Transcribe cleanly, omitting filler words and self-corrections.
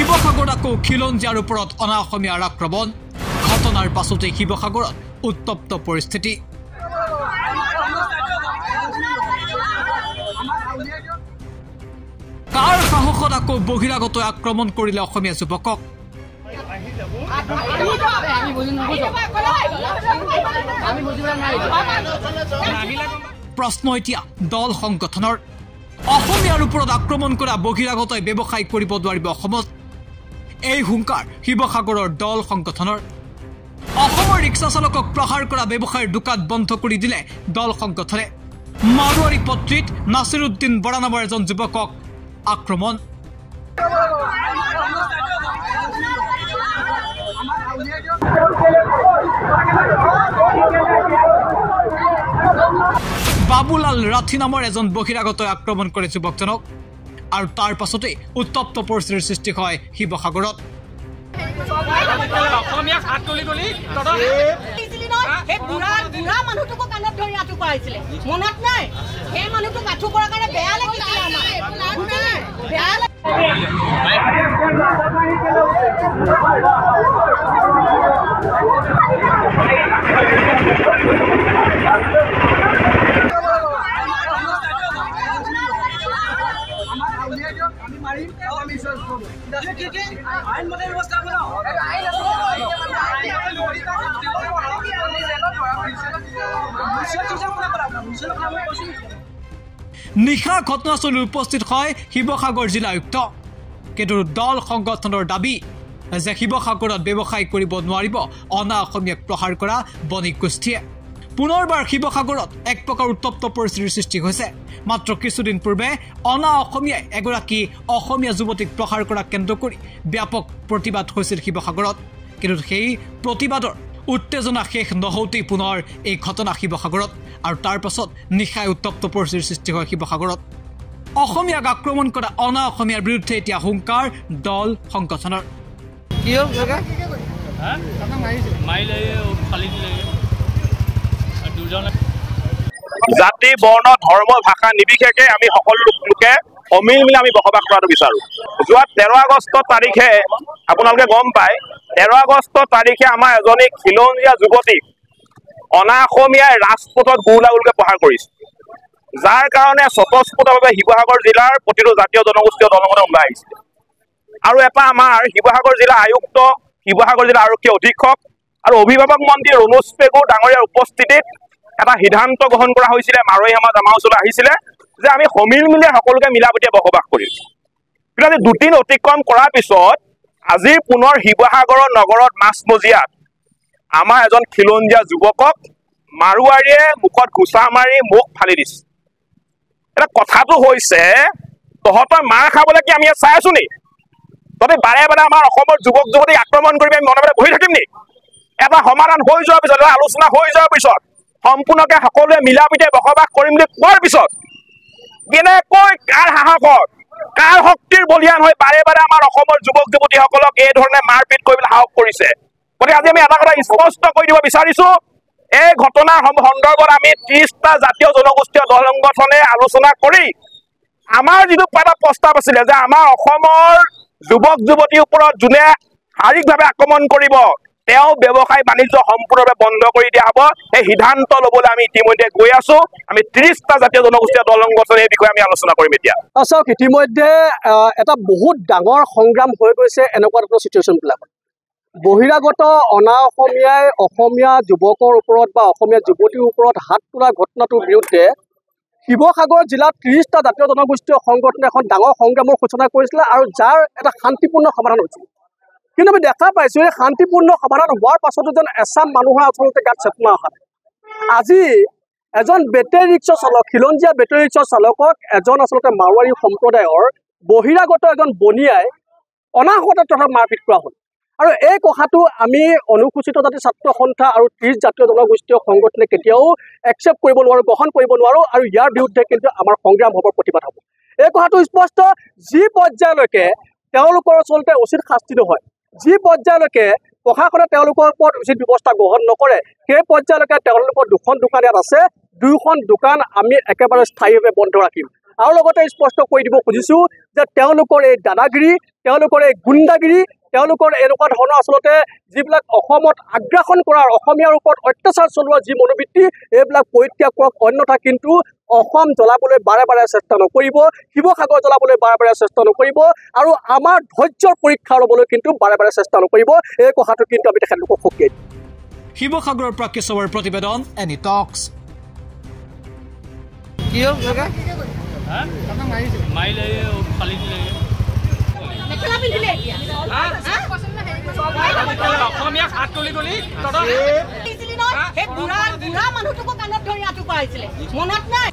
শিৱসাগৰত আকৌ খিলঞ্জীয়াৰ ওপৰত অনা অসমীয়াৰ আক্ৰমণ ঘটনাৰ পাছতে শিৱসাগৰত উত্তপ্ত পৰিস্থিতি কাৰ সাহসত আকৌ বহিৰাগত আক্ৰমণ কৰিলে অসমীয়া যুৱকক প্ৰশ্ন এতিয়া দল সংগঠনৰ অসমীয়াৰ ওপৰত আক্ৰমণ কৰা বহিৰাগতই ব্যৱসায় কৰিব নোৱাৰিব অসমত এই হুংকাৰ শিৱসাগৰৰ দল সংগঠনৰ অসমৰ ৰিক্সা চালকক প্ৰহাৰ কৰা ব্যৱসায়ৰ দোকান বন্ধ কৰি দিলে দল সংগঠনে মাৰোৱাৰী পত্ৰিত নাছিৰুদ্দিন বৰা নামৰ এজন যুৱকক আক্ৰমণ বাবুলাল ৰাথি নামৰ এজন বহিৰাগতই আক্ৰমণ কৰে যুৱকজনক আৰু তাৰ পাছতে উত্তপ্ত পৰিস্থিতিৰ সৃষ্টি হয় শিৱসাগৰত নিশা ঘটনাস্থলীত উপস্থিত হয় শিৱসাগৰ জিলা আয়ুক্ত কিন্তু দল সংগঠনৰ দাবী যে শিৱসাগৰত ব্যৱসায় কৰিব নোৱাৰিব অনা অসমীয়াক প্ৰহাৰ কৰা বণিক গোষ্ঠীয়ে পুনৰবাৰ শিৱসাগৰত এক প্ৰকাৰ উত্তপ্ত পৰিস্থিতিৰ সৃষ্টি হৈছে মাত্ৰ কিছুদিন পূৰ্বে অনা অসমীয়াই এগৰাকী অসমীয়া যুৱতীক প্ৰহাৰ কৰা কেন্দ্ৰ কৰি ব্যাপক প্ৰতিবাদ হৈছিল শিৱসাগৰত কিন্তু সেই প্ৰতিবাদৰ উত্তেজনা শেষ নহওঁতেই পুনৰ এই ঘটনা শিৱসাগৰত আৰু তাৰ পাছত নিশাই উত্তপ্ত পৰিস্থিতিৰ সৃষ্টি হয় শিৱসাগৰত অসমীয়াক আক্ৰমণ কৰা অনা অসমীয়াৰ বিৰুদ্ধে এতিয়া হুংকাৰ দল সংগঠনৰ জাতি বৰ্ণ ধৰ্ম ভাষা নিৰ্বিশেষে আমি সকলো লোকে সমিল মিলি আমি বসবাস কৰাটো বিচাৰো যোৱা 13 আগষ্ট তাৰিখে আপোনালোকে গম পায় 13 আগষ্ট তাৰিখে আমাৰ এজনী খিলঞ্জীয়া যুৱতীক অনা অসমীয়াই ৰাজপথত গুৰুলাগুলকে প্ৰহাৰ কৰিছে যাৰ কাৰণে স্বতঃস্ফূৰ্তভাৱে শিৱসাগৰ জিলাৰ প্ৰতিটো জাতীয় জনগোষ্ঠীয় দলঙতে ওলাই আহিছে আৰু এটা আমাৰ শিৱসাগৰ জিলা আয়ুক্ত শিৱসাগৰ জিলা আৰক্ষী অধীক্ষক আৰু অভিভাৱক মন্ত্ৰী ৰণোজ পেগু ডাঙৰীয়াৰ উপস্থিতিত এটা সিদ্ধান্ত গ্ৰহণ কৰা হৈছিলে মাৰোৱাৰী সমাজ আমাৰ ওচৰলৈ আহিছিলে যে আমি সমিল মিলি সকলোকে মিলাপ্ৰীতিৰে বসবাস কৰিম কিন্তু আজি দুদিন অতিক্ৰম কৰাৰ পিছত আজি পুনৰ শিৱসাগৰৰ নগৰত মাছমজিয়াত আমাৰ এজন খিলঞ্জীয়া যুৱকক মাৰোৱাৰীয়ে মুখত ঘুচা মাৰি মুখ ফালি দিছে এটা কথাটো হৈছে তহঁতৰ মাৰ খাবলৈ কি আমি চাই আছো নি তহঁতে বাৰে বাৰে আমাৰ অসমৰ যুৱক যুৱতী আক্ৰমণ কৰিবি আমি মনে মনে বহি থাকিম নি এটা সমাধান হৈ যোৱাৰ পিছত এটা আলোচনা হৈ যোৱাৰ পিছত সম্পূৰ্ণকে সকলোৱে মিলাপ্ৰীতিৰে বসবাস কৰিম বুলি কোৱাৰ পিছত কেনেকৈ কাৰ সাহসত কাৰ শক্তিৰ বলিয়ান হৈ বাৰে বাৰে আমাৰ অসমৰ যুৱক যুৱতীসকলক এই ধৰণে মাৰপিট কৰিবলৈ সাহস কৰিছে গতিকে আজি আমি এটা কথা স্পষ্ট কৰি দিব বিচাৰিছো এই ঘটনাৰ সন্দৰ্ভত আমি 30টা জাতীয় জনগোষ্ঠীয় দল সংগঠনে আলোচনা কৰি আমাৰ যিটো এটা প্ৰস্তাৱ আছিলে যে আমাৰ অসমৰ যুৱক যুৱতীৰ ওপৰত যোনে শাৰীৰিকভাৱে আক্ৰমণ কৰিব তেওঁ ব্যৱসায় বাণিজ্য সম্পূৰ্ণভাৱে বন্ধ কৰি দিয়া হ'ব এই সিদ্ধান্ত ল'বলৈ আমি ইতিমধ্যে গৈ আছো আমি 30টা জাতীয় জনগোষ্ঠীয় দল সংগঠনে এই বিষয়ে আমি আলোচনা কৰিম এতিয়া চাওক ইতিমধ্যে এটা বহুত ডাঙৰ সংগ্ৰাম হৈ গৈছে এনেকুৱা ধৰণৰ চিটুৱেশ্যনবিলাকত বহিৰাগত অনা অসমীয়াই অসমীয়া যুৱকৰ ওপৰত বা অসমীয়া যুৱতীৰ ওপৰত হাত তোলা ঘটনাটোৰ বিৰুদ্ধে শিৱসাগৰ জিলাত 30টা জাতীয় জনগোষ্ঠীয় সংগঠনে এখন ডাঙৰ সংগ্ৰামৰ সূচনা কৰিছিলে আৰু যাৰ এটা শান্তিপূৰ্ণ সমাধান হৈছিল কিন্তু আমি দেখা পাইছোঁ এই শান্তিপূৰ্ণ সমাধান হোৱাৰ পাছতো যেন এচাম মানুহৰ আচলতে গাত চেতনা অহা আজি এজন বেটেৰী ৰিক্সা চালক খিলঞ্জীয়া বেটেৰী ৰিক্সা চালকক এজন আচলতে মাৰোৱাৰী সম্প্ৰদায়ৰ বহিৰাগত এজন বনিয়াই অনাহকতে তথা মাৰপিট কৰা হ'ল আৰু এই কথাটো আমি অনুসূচিত জাতি ছাত্ৰ সন্থা আৰু 30 জাতীয় জনগোষ্ঠীয় সংগঠনে কেতিয়াও একচেপ্ট কৰিব নোৱাৰো গ্ৰহণ কৰিব নোৱাৰো আৰু ইয়াৰ বিৰুদ্ধে কিন্তু আমাৰ সংগ্ৰাম হ'ব প্ৰতিবাদ হ'ব এই কথাটো স্পষ্ট যি পৰ্যায়লৈকে তেওঁলোকৰ আচলতে উচিত শাস্তি নহয় যি পৰ্যায়লৈকে প্ৰশাসনে তেওঁলোকৰ ওপৰত উচিত ব্যৱস্থা গ্ৰহণ নকৰে সেই পৰ্যায়লৈকে তেওঁলোকৰ দুখন দোকান ইয়াত আছে দুইখন দোকান আমি একেবাৰে স্থায়ীভাৱে বন্ধ ৰাখিম আৰু লগতে স্পষ্ট কৰি দিব খুজিছোঁ যে তেওঁলোকৰ এই দাদাগিৰি, তেওঁলোকৰ এই গুণ্ডাগিৰি, তেওঁলোকৰ এনেকুৱা ধৰণৰ আচলতে যিবিলাক অসমত আগ্ৰাসন কৰাৰ, অসমীয়াৰ ওপৰত অত্যাচাৰ চলোৱা যি মনোবৃত্তি, এইবিলাক পৰিত্যাগ কৰক, অন্যথা কিন্তু অসম জ্বলাবলৈ বাৰে বাৰে চেষ্টা নকৰিব, শিৱসাগৰ জ্বলাবলৈ বাৰে বাৰে চেষ্টা নকৰিব, আৰু আমাৰ ধৈৰ্যৰ পৰীক্ষা ল'বলৈ কিন্তু বাৰে বাৰে চেষ্টা নকৰিব। এই কথাটো কিন্তু আমি তেখেতলোকক সকীয়াই দিম। শিৱসাগৰৰ পৰা কেশৱৰ প্ৰতিবেদন, এনি টক্স। মানুহটোকো কাণত ধৰি আঁঠু পাইছিলে, মনত নাই।